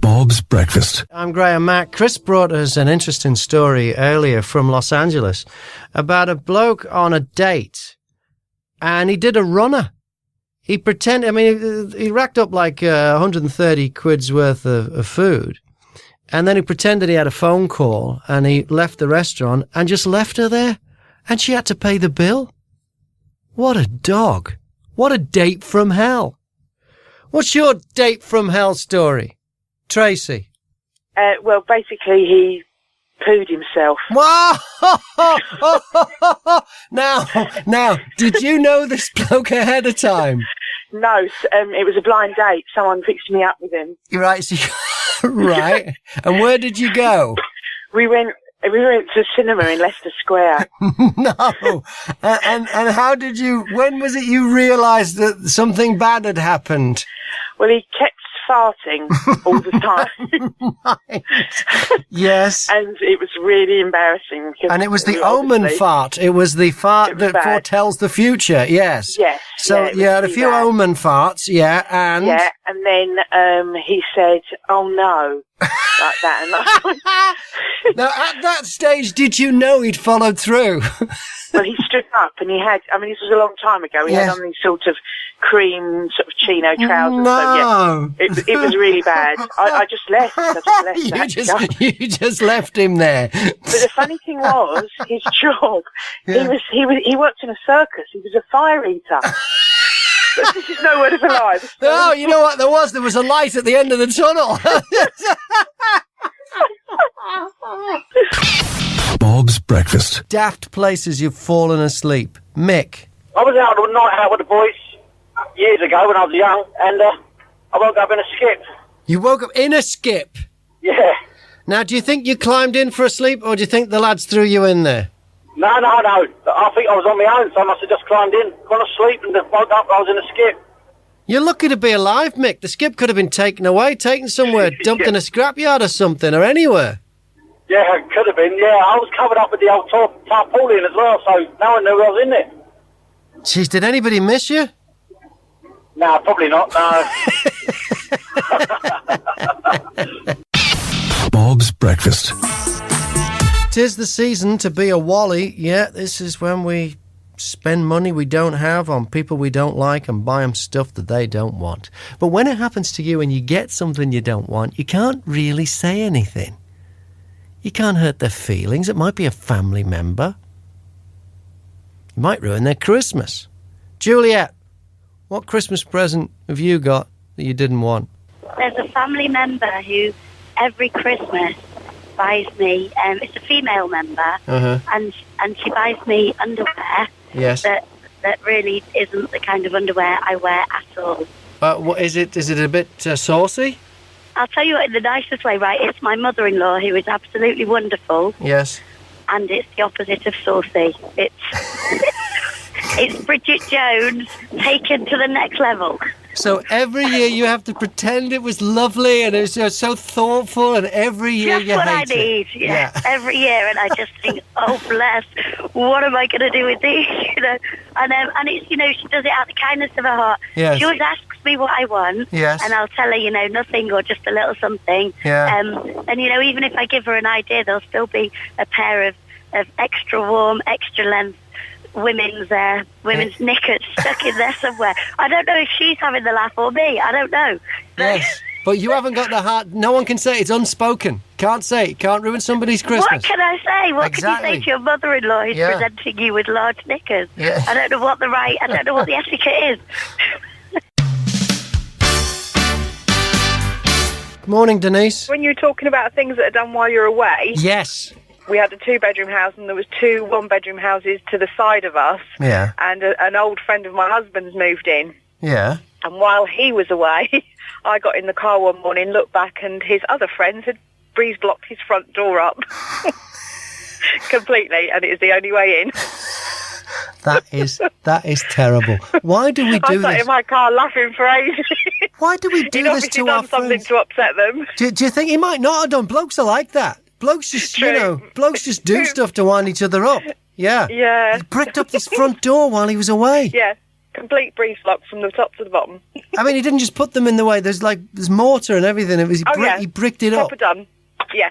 Bob's Breakfast. I'm Graham Mack. Chris brought us an interesting story earlier from Los Angeles about a bloke on a date, and he did a runner. He he racked up like 130 quid's worth of food, and then he pretended he had a phone call, and he left the restaurant and just left her there, and she had to pay the bill. What a dog. What a date from hell. What's your date from hell story, Tracy? Well, basically, he pooed himself. Wow! Now, did you know this bloke ahead of time? No, it was a blind date. Someone fixed me up with him. Right, right. And where did you go? We went to the cinema in Leicester Square. No. And how did you, when was it you realised that something bad had happened? Well, he kept farting all the time. Right. Yes. And it was really embarrassing. And it was the omen fart. It was the fart that foretells the future, yes. Yes. So you had a few omen farts, yeah, and... Yeah, and then he said, "Oh no," like that. And Now, at that stage, did you know he'd followed through? Well, he stood up and he had, this was a long time ago, he had on these sort of cream sort of chino trousers. No. So, yeah, it was really bad. I just left. You just left him there. But the funny thing was, his job, he worked in a circus. He was a fire eater. But this is no word of a lie. No, you know what there was a light at the end of the tunnel. Bob's Breakfast. Daft places you've fallen asleep. Mick. I was out on a night out with the boys years ago when I was young, and I woke up in a skip. You woke up in a skip? Yeah. Now, do you think you climbed in for a sleep, or do you think the lads threw you in there? No. I think I was on my own, so I must have just climbed in, gone to sleep, and woke up, I was in a skip. You're lucky to be alive, Mick. The skip could have been taken away, taken somewhere, dumped in a scrapyard or something, or anywhere. Yeah, it could have been, yeah. I was covered up with the old tarpaulin as well, so no one knew I was in there. Jeez, did anybody miss you? No, probably not, no. Bob's Breakfast. 'Tis the season to be a Wally. Yeah, this is when we spend money we don't have on people we don't like and buy them stuff that they don't want. But when it happens to you and you get something you don't want, you can't really say anything. You can't hurt their feelings. It might be a family member. You might ruin their Christmas. Juliet, what Christmas present have you got that you didn't want? There's a family member who every Christmas buys me, it's a female member, and she buys me underwear that really isn't the kind of underwear I wear at all. What is it? Is it a bit saucy? I'll tell you what, in the nicest way, right? It's my mother-in-law who is absolutely wonderful. Yes. And it's the opposite of saucy. It's Bridget Jones taken to the next level. So every year you have to pretend it was lovely and it was so thoughtful, and every year just you what hate I need, it. yeah. Every year, and I just think, oh bless, what am I going to do with these? And it's she does it out of the kindness of her heart. Yes. She always asks me what I want, yes, and I'll tell her, nothing or just a little something. Yeah. And even if I give her an idea, there'll still be a pair of extra warm, extra length women's knickers stuck in there somewhere. I don't know if she's having the laugh or me. I don't know. Yes, but you haven't got the heart. No one can say it. It's unspoken. Can't say it. Can't ruin somebody's Christmas. What can I say? What can you say to your mother-in-law who's Yeah. presenting you with large knickers? Yeah. I don't know what the etiquette is. Good morning, Denise. When you were talking about things that are done while you're away, Yes. we had a 2-bedroom house and there was 2 1-bedroom houses to the side of us. Yeah. And an old friend of my husband's moved in. Yeah. And while he was away, I got in the car one morning, looked back, and his other friends had breeze blocked his front door up completely, and it was the only way in. That is terrible. Why do we do I sat this? in my car laughing for ages. Why do we do He'd this obviously to done our something friends? to upset them. Do you think he might not have done? Blokes are like that. Blokes just, True. blokes just do stuff to wind each other up. Yeah. Yeah. He bricked up this front door while he was away. Yeah. Complete breeze block from the top to the bottom. I mean, he didn't just put them in the way. There's mortar and everything. He bricked it Proper up. done. Yeah.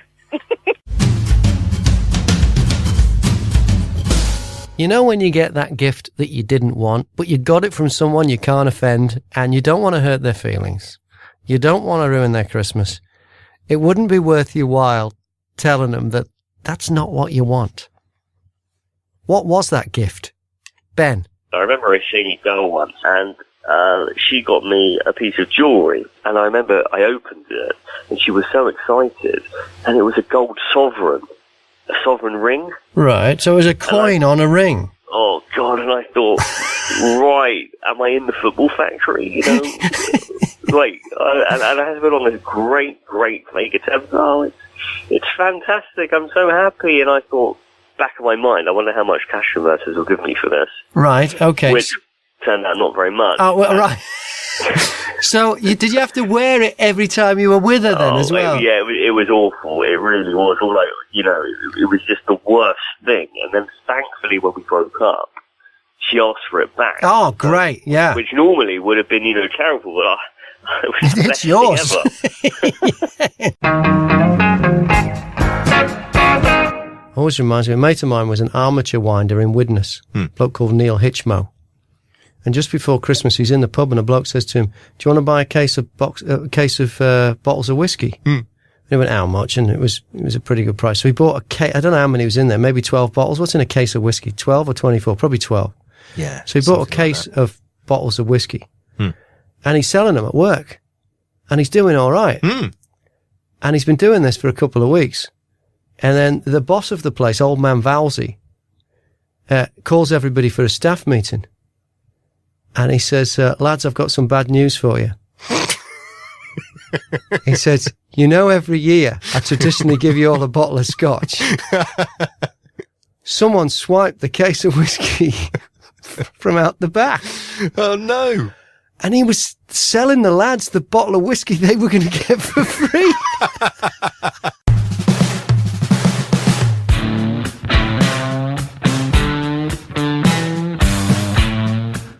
You know when you get that gift that you didn't want, but you got it from someone you can't offend, and you don't want to hurt their feelings. You don't want to ruin their Christmas. It wouldn't be worth your while telling them that that's not what you want. What was that gift? Ben? I remember seeing a girl once, and she got me a piece of jewellery, and I remember I opened it, and she was so excited, and it was a gold sovereign, a sovereign ring. Right, so it was a coin on a ring. Oh, God, and I thought, right, am I in the football factory, you know? And I had been on this great play guitar. Oh, it's fantastic, I'm so happy, and I thought, back of my mind, I wonder how much cash converters will give me for this. Right, okay. Which turned out not very much. Oh, well, right. So, did you have to wear it every time you were with her then as well? Yeah, it was awful. It really was. All like, you know, it was just the worst thing. And then thankfully when we broke up, she asked for it back. Oh, great, yeah. Which normally would have been, you know, terrible, but it was the it's best yours. thing ever. Always reminds me, a mate of mine was an armature winder in Widnes, a bloke called Neil Hitchmo. And just before Christmas, he's in the pub and a bloke says to him, "Do you want to buy a case of bottles of whiskey?" And he went, "How much?" And it was a pretty good price. So he bought a case. I don't know how many was in there, maybe 12 bottles. What's in a case of whiskey? 12 or 24? Probably 12. Yeah. So he bought a case of bottles of whiskey. And he's selling them at work. And he's doing all right. And he's been doing this for a couple of weeks. And then the boss of the place, old man Valsey, calls everybody for a staff meeting. And he says, "Lads, I've got some bad news for you." He says, "You know, every year I traditionally give you all a bottle of scotch. Someone swiped the case of whiskey from out the back." Oh, no. And he was selling the lads the bottle of whiskey they were going to get for free.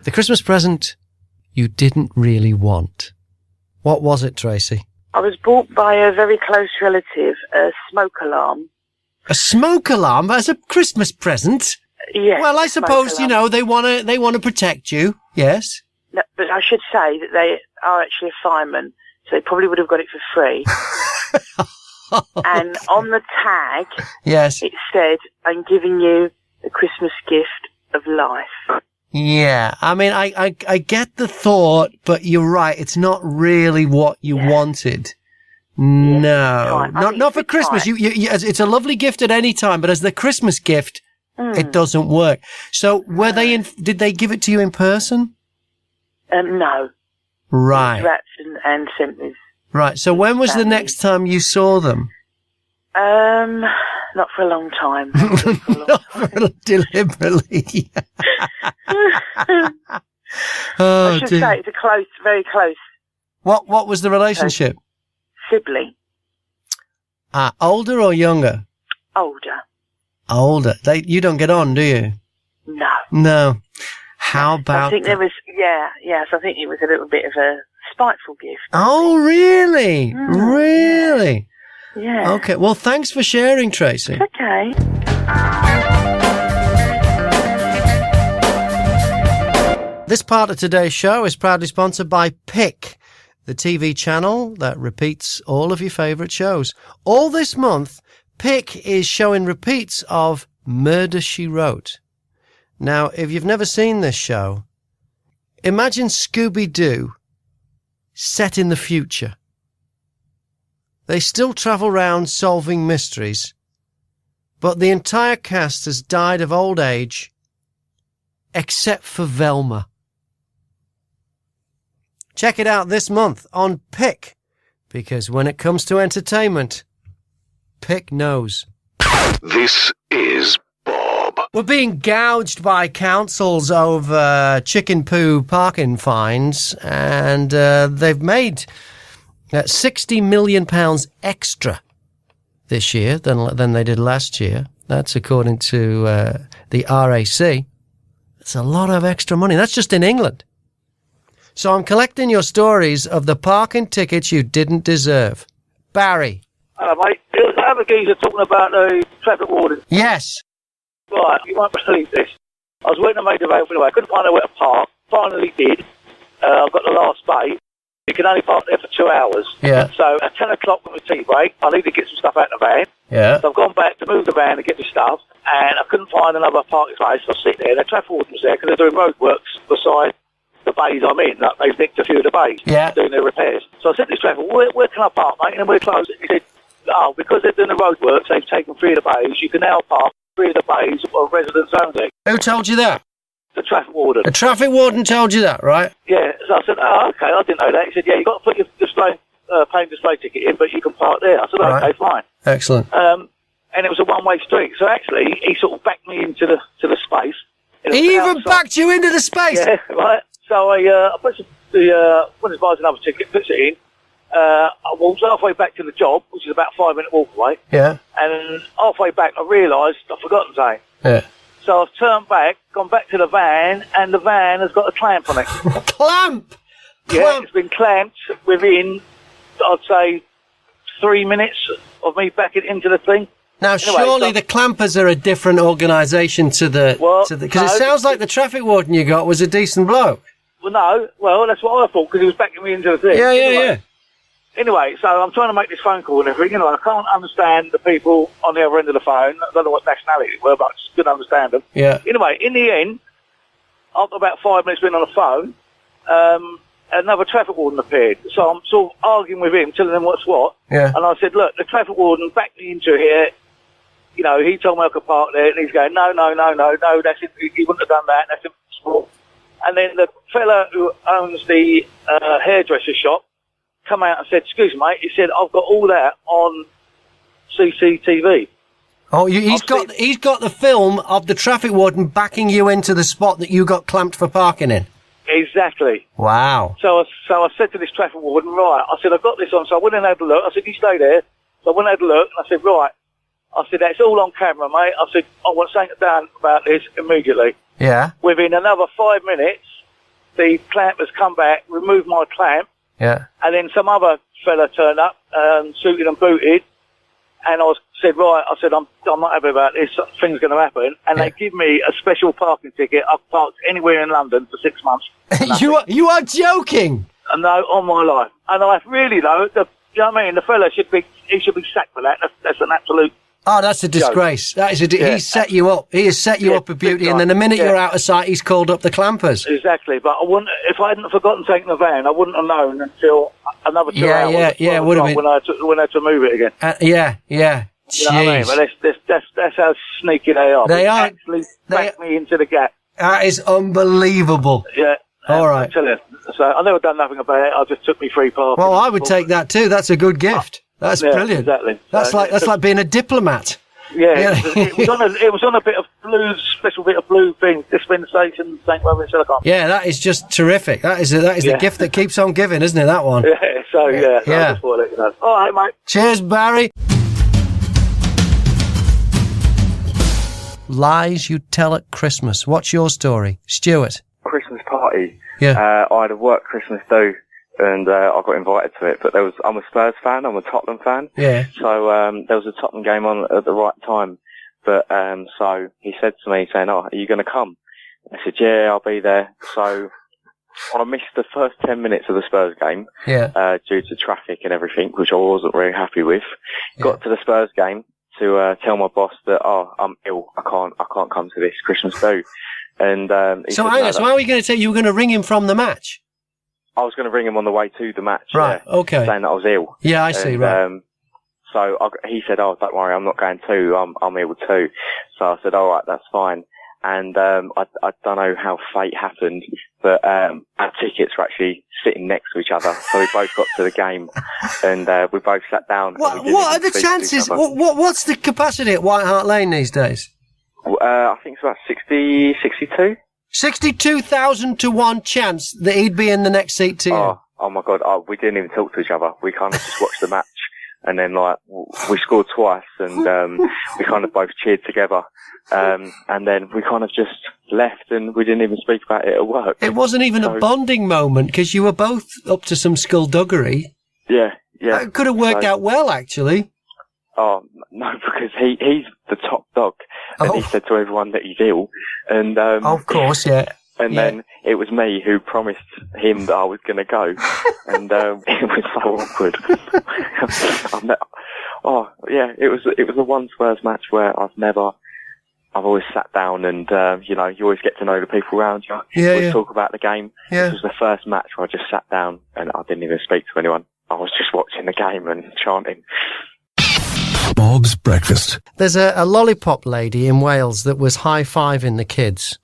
The Christmas present you didn't really want. What was it, Tracy? I was bought by a very close relative a smoke alarm. A smoke alarm as a Christmas present? Yes. Well, I suppose, you know, they want to protect you. Yes. No, but I should say that they are actually a fireman, so they probably would have got it for free. And on the tag, yes, it said, "I'm giving you the Christmas gift of life." Yeah, I mean, I get the thought, but you're right. It's not really what you wanted. No, not for Christmas. You, it's a lovely gift at any time, but as the Christmas gift, it doesn't work. So, were they did they give it to you in person? No. Right. Wrapped and sent with. Right. So, when was the next time you saw them? Not for a long time. Deliberately. I should say it's very close. What was the relationship? Sibling. Older or younger? Older. Older. You don't get on, do you? No. No. How about? I think there was. Yes. I think it was a little bit of a spiteful gift. Oh, really? Really? Yeah. Okay. Well, thanks for sharing, Tracy. Okay. This part of today's show is proudly sponsored by Pick, the TV channel that repeats all of your favourite shows. All this month, Pick is showing repeats of Murder, She Wrote. Now, if you've never seen this show, imagine Scooby-Doo set in the future. They still travel around solving mysteries, but the entire cast has died of old age, except for Velma. Check it out this month on Pick, because when it comes to entertainment, Pick knows. This is Bob. We're being gouged by councils over chicken poo parking fines, and they've made £60 million extra this year than they did last year. That's according to the RAC. It's a lot of extra money. That's just in England. So I'm collecting your stories of the parking tickets you didn't deserve. Barry. Hello, mate. It was the other geezer talking about the traffic warden. Yes. Right, you won't believe this. I was waiting to make available anyway. I couldn't find anywhere to park. Finally did. I've got the last bay. You can only park there for 2 hours. Yeah. So at 10 o'clock on the tea break, I need to get some stuff out of the van. Yeah. So I've gone back to move the van and get my stuff, and I couldn't find another parking space. So I sit there, and the traffic warden was there because they're doing roadworks beside the bays I'm in. Like, they've nicked a few of the bays. Yeah. Doing their repairs. So I said to this traffic, where can I park, mate? And then we're closed. He said, oh, because they're doing the roadworks, they've taken 3 of the bays. You can now park 3 of the bays of residents only. Who told you that? The traffic warden. The traffic warden told you that, right? Yeah, so I said, oh, okay, I didn't know that. He said, yeah, you've got to put your paying display ticket in, but you can park there. I said, Right. okay, fine. Excellent. And it was a one-way street. So actually, he sort of backed me into the space. He even backed you into the space? Yeah, right. So I put when he buys another ticket, puts it in. I walked halfway back to the job, which is about a 5-minute walk away. Yeah. And halfway back, I realised I'd forgotten something. Yeah. So I've turned back, gone back to the van, and the van has got a clamp on it. Clamp? Yeah, it's been clamped within, I'd say, 3 minutes of me backing into the thing. Now, Anyway, surely so- the clampers are a different organisation to the... Well, because no. it sounds like the traffic warden you got was a decent bloke. Well, no. Well, that's what I thought, because he was backing me into the thing. Yeah. Anyway, so I'm trying to make this phone call and everything. You know, I can't understand the people on the other end of the phone. I don't know what nationality they were, but I just couldn't understand them. Yeah. Anyway, in the end, after about 5 minutes being on the phone, another traffic warden appeared. So I'm sort of arguing with him, telling him what's what. Yeah. And I said, look, the traffic warden backed me into here. You know, he told me I could park there, and he's going, no, that's it. He wouldn't have done that. That's impossible. And then the fella who owns the hairdresser shop come out and said, excuse me, mate. He said, I've got all that on CCTV. Oh, he's got the film of the traffic warden backing you into the spot that you got clamped for parking in. Exactly. Wow. So I said to this traffic warden, right, I said, I've got this on. So I went and had a look. I said, you stay there. So I went and had a look, and I said, right. I said, that's all on camera, mate. I said, I want something done about this immediately. Yeah. Within another 5 minutes, the clamp has come back, removed my clamp, Yeah. and then some other fella turned up, suited and booted, and I said, right, I said, I'm not happy about this, something's going to happen, and they give me a special parking ticket. I've parked anywhere in London for 6 months. You are joking? No, on my life. And I really, though, you know what I mean, the fella should be sacked for that. That's an absolute... Oh, that's a disgrace. That is He's set you up. He has set you up a beauty, and then the minute you're out of sight, he's called up the clampers. Exactly, but I wouldn't. If I hadn't forgotten taking the van, I wouldn't have known until another 2 hours. Yeah, would have been when I had to move it again. Yeah. You know what I mean? But that's how sneaky they are. They are. Actually backed me into the gap. That is unbelievable. Yeah. All right. I'm telling you. So I never done nothing about it. I just took me free parking. Well, I would take that too. That's a good gift. That's brilliant. Exactly. That's like being a diplomat. Yeah, it was on a bit of blue, special bit of blue thing, dispensation, St. Robert Silicon. Yeah, that is just terrific. That is the gift that keeps on giving, isn't it, that one? Yeah, so I just thought I'd let you know. All right, mate. Cheers, Barry. Lies you tell at Christmas. What's your story? Stuart. Christmas party. Yeah. I had a work Christmas do, and I got invited to it, but I'm a Spurs fan, I'm a Tottenham fan. Yeah. So there was a Tottenham game on at the right time. But so he said to me, saying, "Oh, are you going to come?" I said, "Yeah, I'll be there." So I missed the first 10 minutes of the Spurs game due to traffic and everything, which I wasn't very happy with. Yeah. Got to the Spurs game to tell my boss that, I'm ill, I can't come to this Christmas do. And so how are you going to tell? You were going to ring him from the match? I was going to ring him on the way to the match. Right. Okay. Saying that I was ill. Yeah, I see. Right. So he said, "Oh, don't worry, I'm not going too. I'm ill too." So I said, "All right, that's fine." And I don't know how fate happened, but our tickets were actually sitting next to each other. So we both got to the game, and we both sat down. What are the chances? What's the capacity at White Hart Lane these days? I think it's about 62. 62,000 to 1 chance that he'd be in the next seat to you. Oh my God! We didn't even talk to each other. We kind of just watched the match. and then like we scored twice, and we kind of both cheered together, and then we kind of just left, and we didn't even speak about it at work. It wasn't even a bonding moment because you were both up to some skullduggery. Yeah. It could have worked out well, actually. Oh no, because he's the top dog, and he said to everyone that he's ill, and of course, yeah. And then it was me who promised him that I was going to go, and it was so awkward. It was the one Spurs match where I've always sat down and you always get to know the people around you. Yeah, always talk about the game. Yeah. This was the first match where I just sat down and I didn't even speak to anyone. I was just watching the game and chanting. Bob's Breakfast. There's a lollipop lady in Wales that was high-fiving the kids.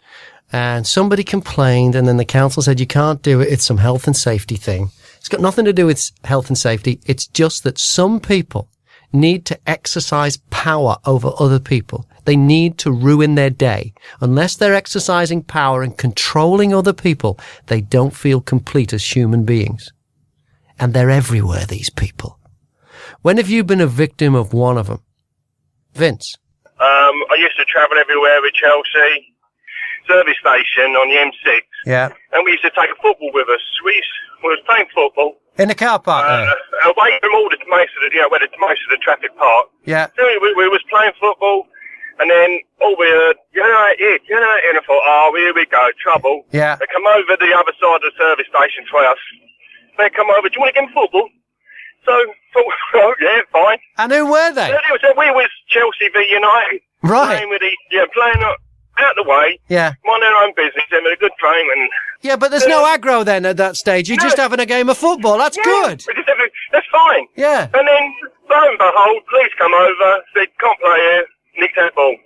And somebody complained, and then the council said, you can't do it. It's some health and safety thing. It's got nothing to do with health and safety. It's just that some people need to exercise power over other people. They need to ruin their day. Unless they're exercising power and controlling other people, they don't feel complete as human beings. And they're everywhere, these people. When have you been a victim of one of them? Vince? I used to travel everywhere with Chelsea. Service station on the M6. Yeah. And we used to take a football with us. We was playing football. In the car park away from all most of the traffic park. Yeah. So we was playing football, and then all we heard, and I thought, here we go, trouble. Yeah. They come over the other side of the service station to us. They come over, do you want to get in football? So, oh, yeah, fine. And who were they? We was Chelsea v United. Right. Playing out the way. Yeah. Mind their own business, having a good time, and... Yeah, but there's no aggro then at that stage. You're just having a game of football. That's good. That's fine. Yeah. And then, lo and behold, police come over, said, can't play here, nick that ball.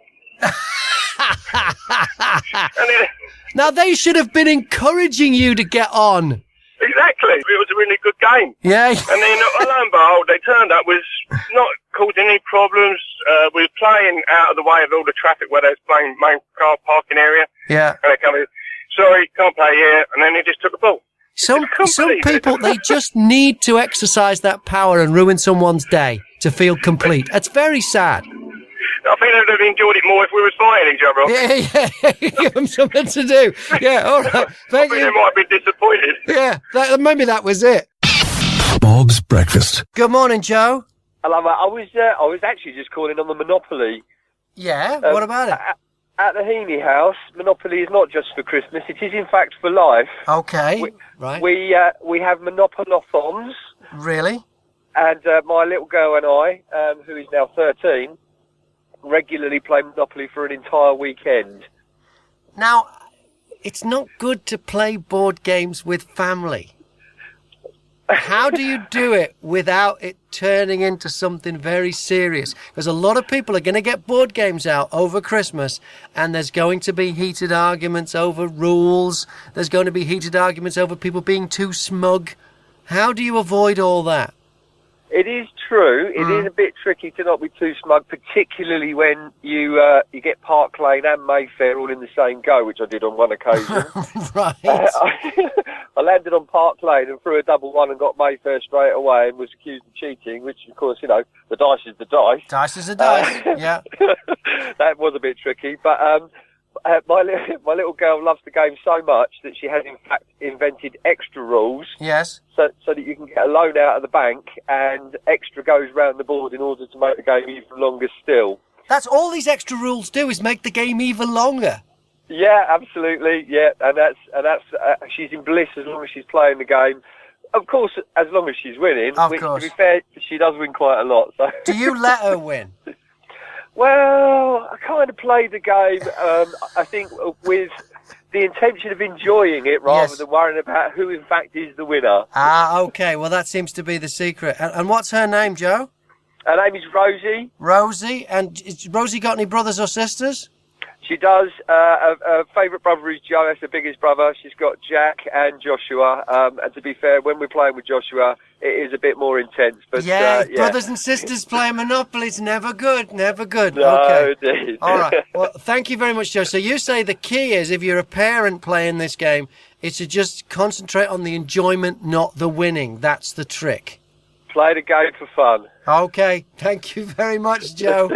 And then, now, they should have been encouraging you to get on. Exactly. It was a really good game. Yeah. And then, lo and behold, they turned up, was not causing any problems. We were playing out of the way of all the traffic where they was playing main car parking area. Yeah. And they come in, sorry, can't play here. And then they just took the ball. Some people, they just need to exercise that power and ruin someone's day to feel complete. It's very sad. I think they'd have enjoyed it more if we was fighting each other. Yeah. Give them something to do. Yeah, all right. Thank you. They might have been disappointed. Yeah, maybe that was it. Bob's Breakfast. Good morning, Joe. Hello, mate. I was actually just calling on the Monopoly. Yeah, what about it? At the Heaney house, Monopoly is not just for Christmas, it is in fact for life. Okay, right. We have Monopoly-thons. Really? And my little girl and I, who is now 13, regularly play Monopoly for an entire weekend. Now, it's not good to play board games with family. How do you do it without it turning into something very serious? Because a lot of people are going to get board games out over Christmas, and there's going to be heated arguments over rules. There's going to be heated arguments over people being too smug. How do you avoid all that? It is true. It is a bit tricky to not be too smug, particularly when you get Park Lane and Mayfair all in the same go, which I did on one occasion. Right. I landed on Park Lane and threw a double one and got Mayfair straight away and was accused of cheating, which, of course, the dice is the dice. Dice is the dice, yeah. That was a bit tricky, but my little girl loves the game so much that she has, in fact, invented extra rules. Yes. So that you can get a loan out of the bank and extra goes round the board in order to make the game even longer still. That's all these extra rules do, is make the game even longer. Yeah, absolutely. Yeah, and that's she's in bliss as long as she's playing the game. Of course, as long as she's winning. Of which, course. to be fair, she does win quite a lot. So. Do you let her win? Well, I kind of play the game, I think, with the intention of enjoying it rather than worrying about who, in fact, is the winner. Ah, okay. Well, that seems to be the secret. And what's her name, Joe? Her name is Rosie. Rosie? And has Rosie got any brothers or sisters? She does. Her favourite brother is Joe. That's her biggest brother. She's got Jack and Joshua. And to be fair, when we're playing with Joshua, it is a bit more intense. But yeah, brothers and sisters playing Monopoly is never good. Never good. No, okay. Indeed. All right. Well, thank you very much, Joe. So you say the key is, if you're a parent playing this game, is to just concentrate on the enjoyment, not the winning. That's the trick. Play the game for fun. Okay, thank you very much, Joe.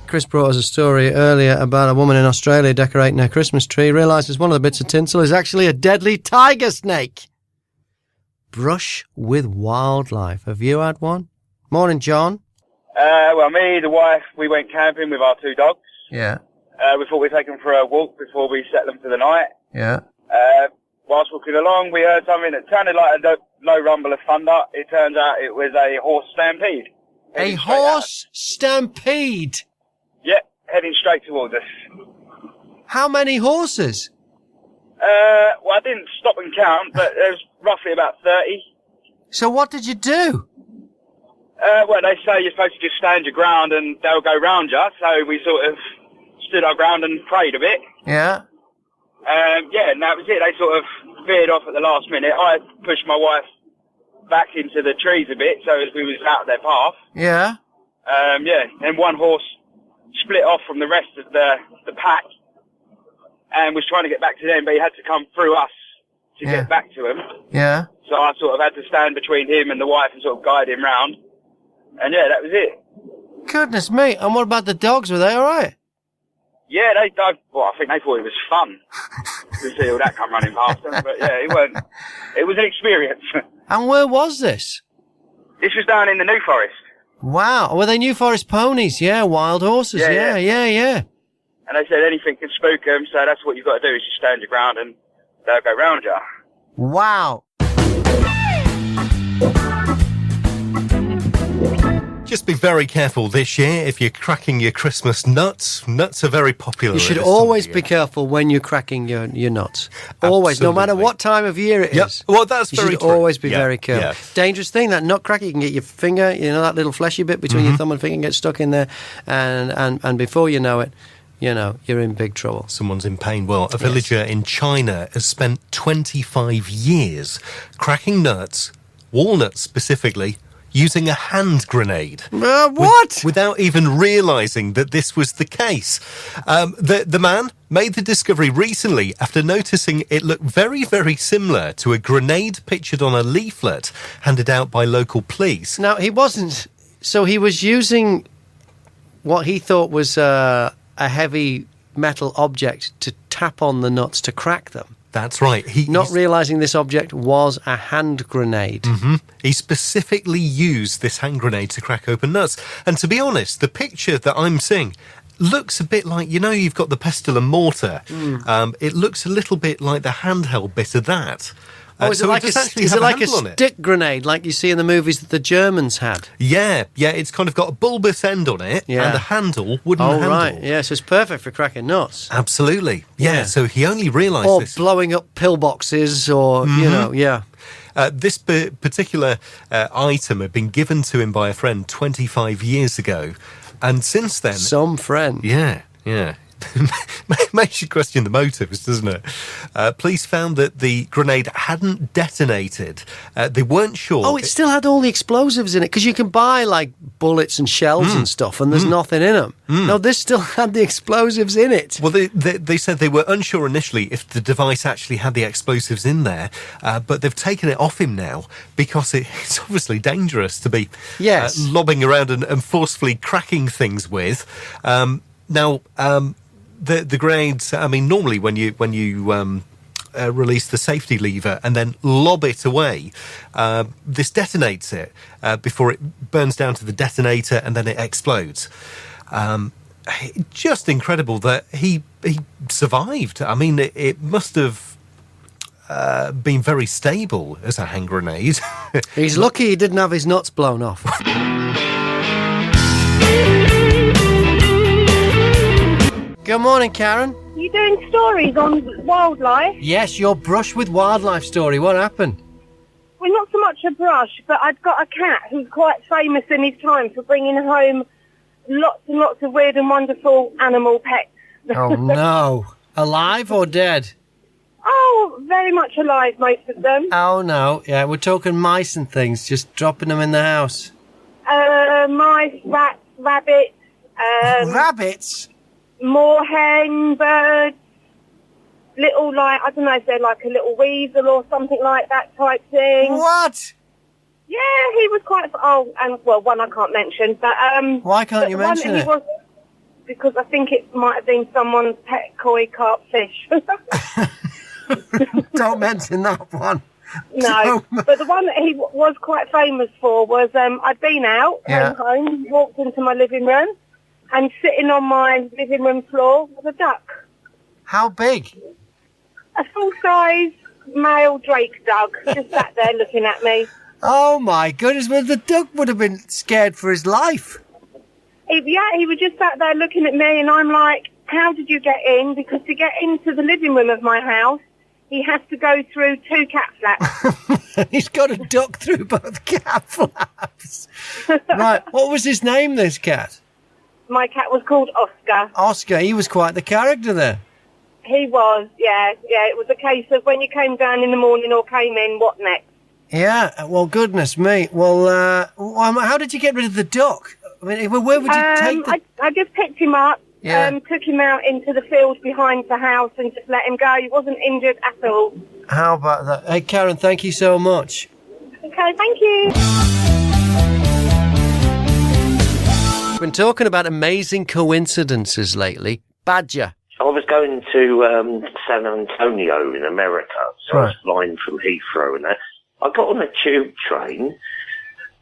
Chris brought us a story earlier about a woman in Australia decorating her Christmas tree, realises one of the bits of tinsel is actually a deadly tiger snake. Brush with wildlife. Have you had one? Morning, John. Well, me, the wife, we went camping with our 2 dogs. Yeah. We thought we'd take them for a walk before we set them for the night. Yeah. Whilst walking along, we heard something that sounded like a low rumble of thunder. It turns out it was a horse stampede. A horse stampede? Yeah, heading straight towards us. How many horses? Well, I didn't stop and count, but there's roughly about 30. So what did you do? Well, they say you're supposed to just stand your ground and they'll go round you, so we sort of stood our ground and prayed a bit. Yeah. Yeah, and that was it. They sort of veered off at the last minute. I pushed my wife back into the trees a bit, so as we was out of their path. Yeah. Yeah, and one horse split off from the rest of the pack and was trying to get back to them, but he had to come through us to get back to him. Yeah. So I sort of had to stand between him and the wife and sort of guide him round. And yeah, that was it. Goodness me. And what about the dogs? Were they all right? Yeah, I think they thought it was fun to see all that come running past them. But yeah, it was an experience. And where was this? This was down in the New Forest. Wow. Were they New Forest ponies? Yeah, wild horses. Yeah. And they said anything can spook them, so that's what you've got to do is just stand your ground and they'll go round you. Wow. Just be very careful this year if you're cracking your Christmas nuts. Nuts are very popular. You should always be careful when you're cracking your nuts. Always, no matter what time of year it is. Well, that's very You should true. always be very careful. Yeah. Dangerous thing, that nut cracker, you can get your finger, that little fleshy bit between your thumb and finger, get stuck in there, and before you know it, you're in big trouble. Someone's in pain. Well, a villager in China has spent 25 years cracking nuts, walnuts specifically, using a hand grenade. What? Without even realising that this was the case. The man made the discovery recently after noticing it looked very, very similar to a grenade pictured on a leaflet handed out by local police. Now, he wasn't... So he was using what he thought was a heavy metal object to tap on the nuts to crack them. That's right. Not realising this object was a hand grenade. Mm-hmm. He specifically used this hand grenade to crack open nuts. And to be honest, the picture that I'm seeing looks a bit like, you've got the pestle and mortar. It looks a little bit like the handheld bit of that. Is it like a stick grenade like you see in the movies that the Germans had? Yeah, it's kind of got a bulbous end on it and a handle, wooden handle. Right, yeah, so it's perfect for cracking nuts. Absolutely, yeah. So he only realised or this. Or blowing up pillboxes or, This particular item had been given to him by a friend 25 years ago, and since then... Some friend. Yeah. Makes you question the motives, doesn't it? Police found that the grenade hadn't detonated. They weren't sure. Oh, it still had all the explosives in it, because you can buy, like, bullets and shells and stuff, and there's nothing in them. No, this still had the explosives in it. Well, they said they were unsure initially if the device actually had the explosives in there, but they've taken it off him now because it's obviously dangerous to be lobbing around and forcefully cracking things with. The grenades, normally when you release the safety lever and then lob it away, this detonates it before it burns down to the detonator and then it explodes. Just incredible that he survived. It must have been very stable as a hand grenade. He's lucky he didn't have his nuts blown off. Good morning, Karen. You doing stories on wildlife? Yes, your brush with wildlife story. What happened? Well, not so much a brush, but I'd got a cat who's quite famous in his time for bringing home lots and lots of weird and wonderful animal pets. Oh, no. Alive or dead? Oh, very much alive, most of them. Oh, no. Yeah, we're talking mice and things, just dropping them in the house. Mice, rats, rabbits. Rabbits? Moorhen, birds. little, like, I don't know if they're like a little weasel or something like that type thing. What? Yeah, he was quite, one I can't mention, but, Why can't you mention it? Because I think it might have been someone's pet koi carp fish. Don't mention that one. No, but the one that he was quite famous for was, I'd been out, came home, walked into my living room, and sitting on my living room floor was a duck. How big? A full-size male Drake duck, just sat there looking at me. Oh my goodness, well the duck would have been scared for his life. He was just sat there looking at me, and I'm like, how did you get in? Because to get into the living room of my house, he has to go through 2 cat flaps. He's got to duck through both cat flaps. Right, what was his name, this cat? My cat was called Oscar. Oscar, he was quite the character there. He was, yeah. It was a case of when you came down in the morning or came in, what next? Yeah, well, goodness me. Well, how did you get rid of the duck? I mean, where would you take the... I just picked him up, took him out into the field behind the house and just let him go. He wasn't injured at all. How about that? Hey, Karen, thank you so much. Okay, thank you. We've been talking about amazing coincidences lately. Badger. I was going to San Antonio in America, so I was flying from Heathrow and that. I got on a tube train.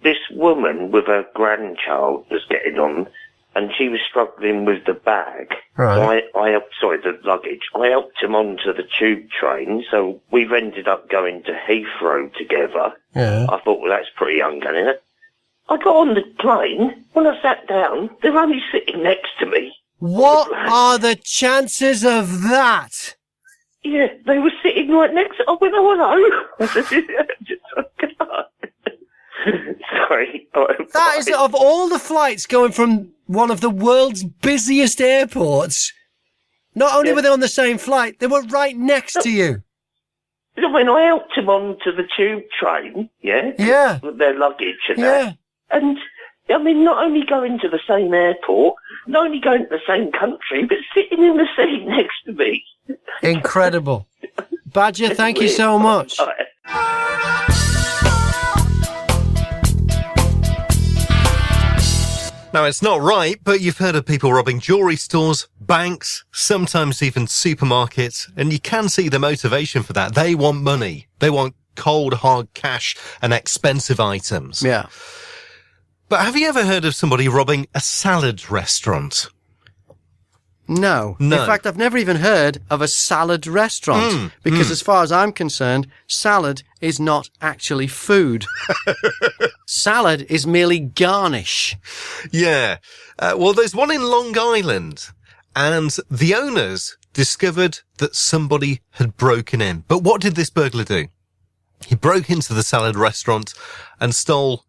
This woman with her grandchild was getting on, and she was struggling with the bag. Right. So I helped, the luggage. I helped him onto the tube train, so we've ended up going to Heathrow together. Yeah. I thought, well, that's pretty uncanny. I got on the plane. When I sat down, they were only sitting next to me. What are the chances of that? Yeah, they were sitting right next to... I went, oh, hello. Sorry. That is, of all the flights going from one of the world's busiest airports, not only were they on the same flight, they were right next to you. When I helped them onto the tube train, with their luggage and that, and, I mean, not only going to the same airport, not only going to the same country, but sitting in the seat next to me. Incredible. Badger, thank you so much. Now, it's not right, but you've heard of people robbing jewellery stores, banks, sometimes even supermarkets, and you can see the motivation for that. They want money. They want cold, hard cash and expensive items. Yeah. But have you ever heard of somebody robbing a salad restaurant? No. In fact, I've never even heard of a salad restaurant because as far as I'm concerned, salad is not actually food. Salad is merely garnish. Yeah. Well, there's one in Long Island and the owners discovered that somebody had broken in. But what did this burglar do? He broke into the salad restaurant and stole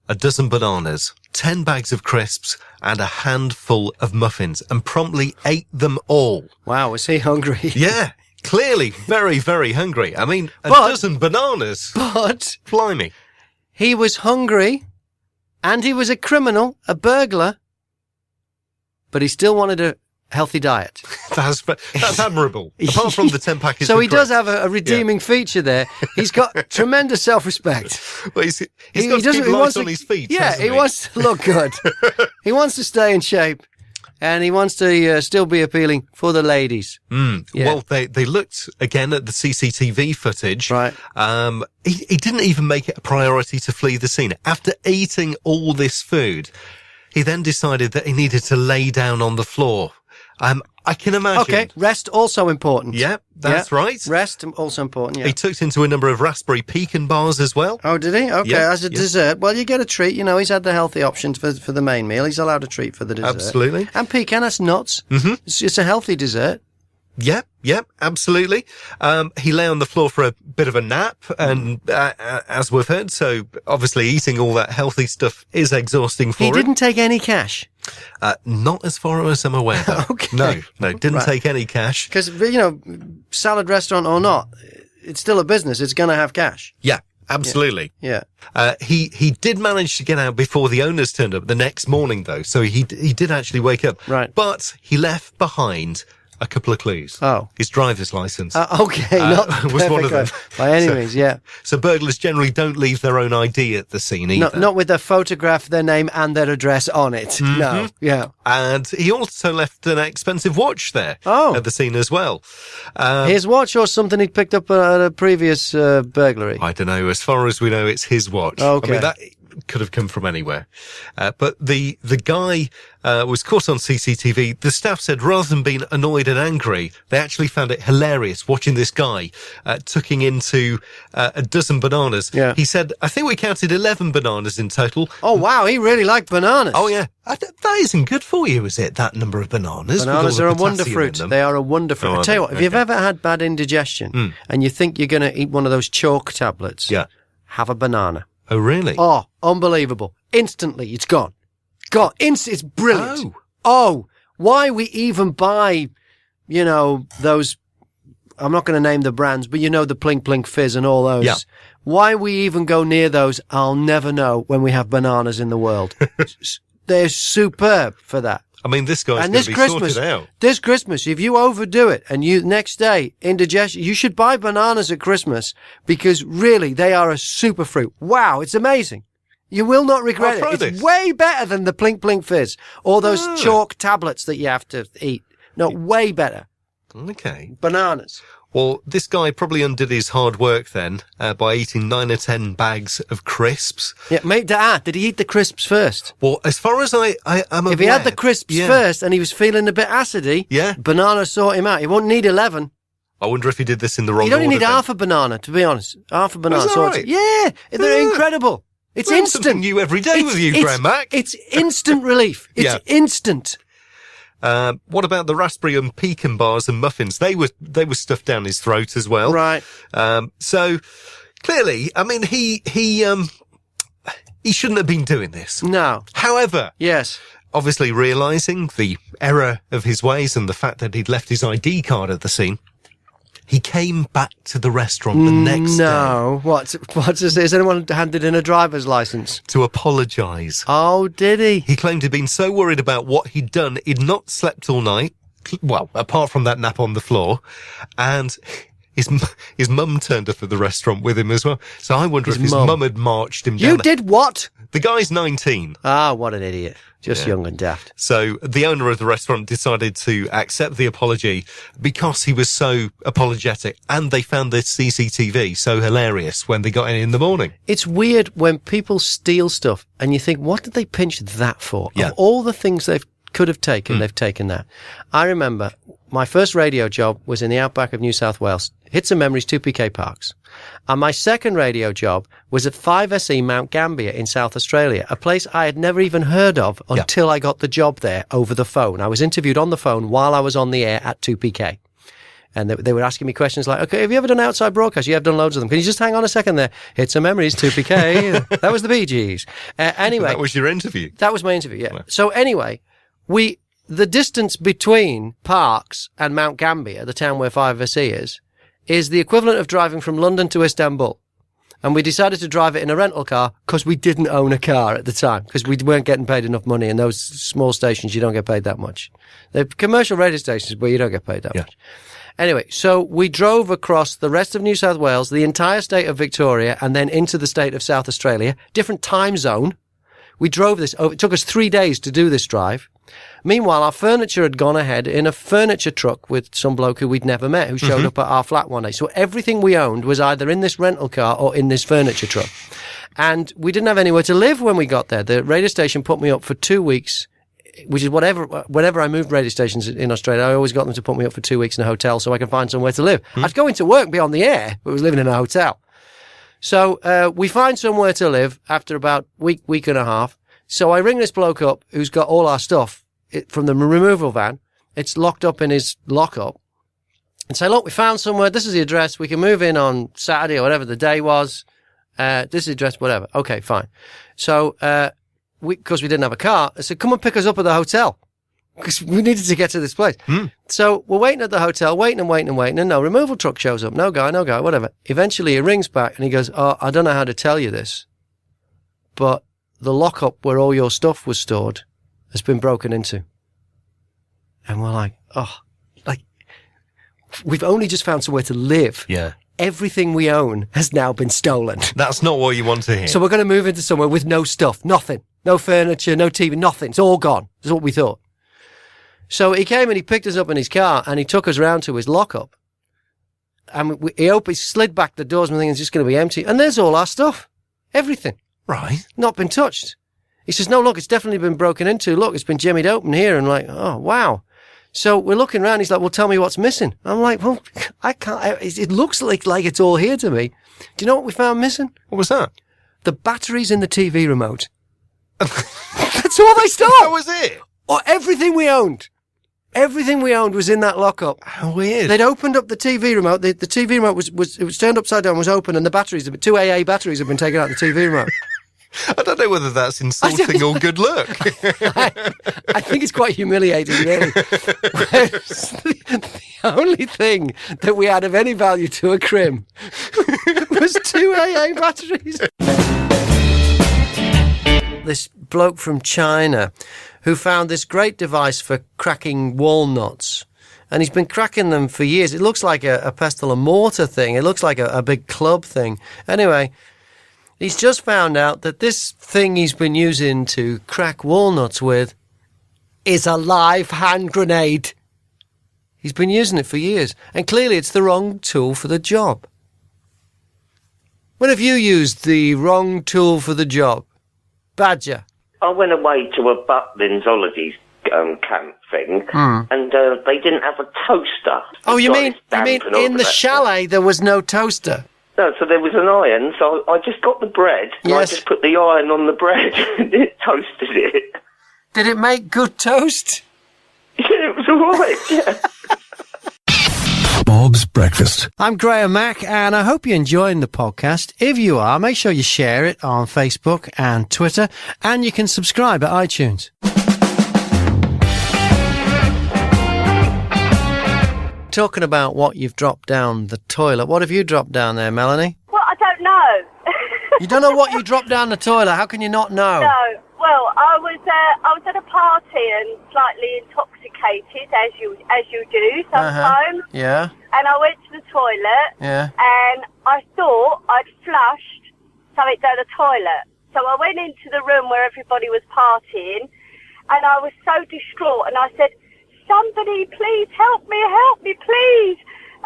a dozen bananas, 10 bags of crisps, and a handful of muffins, and promptly ate them all. Wow, was he hungry? Yeah, clearly very, very hungry. I mean, a dozen bananas. But blimey. He was hungry, and he was a criminal, a burglar, but he still wanted a healthy diet. That's admirable. Apart from the 10 packets. So he does have a redeeming feature there. He's got tremendous self-respect. Well, he's got to keep light on his feet. Yeah, he wants to look good. He wants to stay in shape, and he wants to still be appealing for the ladies. Yeah. Well, they looked again at the CCTV footage. Right. He didn't even make it a priority to flee the scene. After eating all this food, he then decided that he needed to lay down on the floor. I can imagine. Okay, rest also important. Yeah, that's right. Rest also important, yeah. He tucked into a number of raspberry pecan bars as well. Oh, did he? Okay, as a dessert. Well, you get a treat. You know, he's had the healthy options for the main meal. He's allowed a treat for the dessert. Absolutely. And pecan, that's nuts. Mm-hmm. It's a healthy dessert. Yep, absolutely. He lay on the floor for a bit of a nap, and as we've heard, so obviously eating all that healthy stuff is exhausting for him. He didn't take any cash? Not as far as I'm aware, though. Okay. No, didn't take any cash. Because, you know, salad restaurant or not, it's still a business. It's going to have cash. Yeah. Absolutely. Yeah. He did manage to get out before the owners turned up the next morning, though, so he did actually wake up. Right. But he left behind a couple of clues. Oh. His driver's license. Okay, not was one of them. by any means, yeah. So burglars generally don't leave their own ID at the scene either. Not with their photograph, their name and their address on it. Mm-hmm. No, yeah. And he also left an expensive watch there at the scene as well. His watch or something he'd picked up at a previous burglary? I don't know. As far as we know, it's his watch. Okay. I mean, that could have come from anywhere. But the guy was caught on CCTV. The staff said rather than being annoyed and angry, they actually found it hilarious watching this guy tucking into a dozen bananas. Yeah. He said, I think we counted 11 bananas in total. Oh, wow. He really liked bananas. Oh, yeah. That isn't good for you, is it? That number of bananas? Bananas are a wonder fruit. They are a wonder fruit. I tell you what, if you've ever had bad indigestion and you think you're going to eat one of those chalk tablets, have a banana. Oh, really? Oh, unbelievable. Instantly, it's gone. Gone. It's brilliant. Oh, why we even buy, those, I'm not going to name the brands, but the Plink Plink Fizz and all those. Yeah. Why we even go near those, I'll never know when we have bananas in the world. They're superb for that. I mean, this guy's going to be sorted out. This Christmas, if you overdo it and next day, indigestion, you should buy bananas at Christmas because really they are a super fruit. Wow, it's amazing. You will not regret it. It's way better than the Plink Plink Fizz or those chalk tablets that you have to eat. No, way better. Okay. Bananas. Well, this guy probably undid his hard work then by eating 9 or 10 bags of crisps. Yeah, mate, did he eat the crisps first? Well, as far as I'm aware... If he had the crisps first and he was feeling a bit acidy, banana sort him out. He won't need 11. I wonder if he did this in the wrong order. order. You don't need half a banana, to be honest. Half a banana. Is that right? Yeah, they're incredible. It's Learn instant. Something new every day with you, Graham Mack. It's instant relief. It's instant. What about the raspberry and pecan bars and muffins? They were stuffed down his throat as well. Right. So clearly, I mean, he shouldn't have been doing this. No. However, yes, obviously realizing the error of his ways and the fact that he'd left his ID card at the scene, he came back to the restaurant the next day. No. What's this? Has anyone handed in a driver's license? To apologise. Oh, did he? He claimed he'd been so worried about what he'd done, he'd not slept all night. Well, apart from that nap on the floor. And his mum turned up at the restaurant with him as well. So I wonder if his mum had marched him down. You did what? The guy's 19. Ah, what an idiot. Just young and daft. So the owner of the restaurant decided to accept the apology because he was so apologetic, and they found the CCTV so hilarious when they got in the morning. It's weird when people steal stuff and you think, what did they pinch that for? Yeah. Of all the things they could have taken, they've taken that. I remember my first radio job was in the outback of New South Wales. Hits and Memories, 2PK Parks. And my second radio job was at 5SE Mount Gambier in South Australia, a place I had never even heard of until I got the job there over the phone. I was interviewed on the phone while I was on the air at 2PK. And they were asking me questions like, okay, have you ever done outside broadcast? You have done loads of them. Can you just hang on a second there? Hits and Memories, 2PK. That was the Bee Gees. Anyway. That was your interview? That was my interview, yeah. Wow. So anyway, the distance between Parks and Mount Gambier, the town where 5SE is the equivalent of driving from London to Istanbul. And we decided to drive it in a rental car because we didn't own a car at the time because we weren't getting paid enough money. In those small stations, you don't get paid that much. They're commercial radio stations, but you don't get paid that much. Anyway, so we drove across the rest of New South Wales, the entire state of Victoria, and then into the state of South Australia, different time zone. We drove this over. It took us 3 days to do this drive. Meanwhile, our furniture had gone ahead in a furniture truck with some bloke who we'd never met who showed up at our flat one day. So everything we owned was either in this rental car or in this furniture truck. And we didn't have anywhere to live when we got there. The radio station put me up for 2 weeks, which is whenever I moved radio stations in Australia, I always got them to put me up for 2 weeks in a hotel so I could find somewhere to live. I'd go into work, be on the air, but was living in a hotel. So we find somewhere to live after about week and a half. So I ring this bloke up who's got all our stuff from the removal van. It's locked up in his lockup. And say, look, we found somewhere. This is the address. We can move in on Saturday or whatever the day was. This is the address, whatever. Okay, fine. So, because we didn't have a car, I said, come and pick us up at the hotel. Because we needed to get to this place. So we're waiting at the hotel, waiting. And no removal truck shows up. No guy, whatever. Eventually he rings back and he goes, oh, I don't know how to tell you this, but the lockup where all your stuff was stored has been broken into. And we're like, oh, like we've only just found somewhere to live. Yeah. Everything we own has now been stolen. That's not what you want to hear. So we're going to move into somewhere with no stuff, nothing. No furniture, no TV, nothing. It's all gone. That's what we thought. So he came and he picked us up in his car and he took us round to his lockup. And he slid back the doors and everything is just going to be empty. And there's all our stuff. Everything. Right. Not been touched. He says, no, look, it's definitely been broken into. Look, it's been jimmied open here. And like, oh, wow. So we're looking around. He's like, well, tell me what's missing. I'm like, well, I can't. It looks like it's all here to me. Do you know what we found missing? What was that? The batteries in the TV remote. That's all they stole. That was it? Or everything we owned. Everything we owned was in that lockup. How weird. They'd opened up the TV remote. The TV remote was turned upside down, was open, and the batteries, 2 AA batteries had been taken out of the TV remote. I don't know whether that's insulting or good luck. I think it's quite humiliating, really. The only thing that we had of any value to a crim was 2 AA batteries. This bloke from China who found this great device for cracking walnuts. And he's been cracking them for years. It looks like a pestle and mortar thing. It looks like a big club thing. Anyway, he's just found out that this thing he's been using to crack walnuts with is a live hand grenade. He's been using it for years. And clearly it's the wrong tool for the job. When have you used the wrong tool for the job? Badger. I went away to a Butlins holidays camp thing, and they didn't have a toaster. Oh, you mean in the chalet there was no toaster? No, so there was an iron, so I just got the bread, and I just put the iron on the bread, and it toasted it. Did it make good toast? Yeah, it was all right, yeah. Bob's Breakfast. I'm Graham Mack, and I hope you're enjoying the podcast. If you are, make sure you share it on Facebook and Twitter, and you can subscribe at iTunes. Talking about what you've dropped down the toilet. What have you dropped down there, Melanie? Well, I don't know. You don't know what you dropped down the toilet? How can you not know? No. Well, I was at a party and slightly intoxicated, as you do sometimes. Yeah. And I went to the toilet. Yeah. And I thought I'd flushed something down the toilet. So I went into the room where everybody was partying, and I was so distraught. And I said, "Somebody, please help me, please."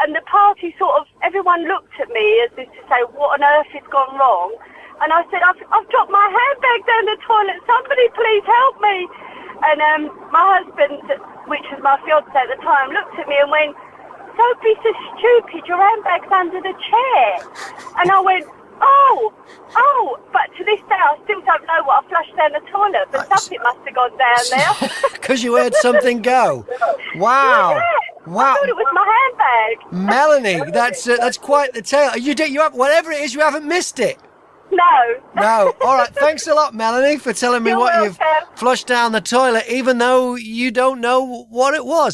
And the party everyone looked at me as if to say, what on earth has gone wrong? And I said, I've dropped my handbag down the toilet. Somebody please help me. And my husband, which was my fiancé at the time, looked at me and went, "Don't be so stupid. Your handbag's under the chair." And I went, oh. But to this day, I still don't know what I flushed down the toilet. But something must have gone down there. Because you heard something go. Wow. Yeah. Wow. I thought it was my handbag. Melanie, that's quite the tale. You have, whatever it is, you haven't missed it. No. All right. Thanks a lot, Melanie, for telling me what you've flushed down the toilet, even though you don't know what it was.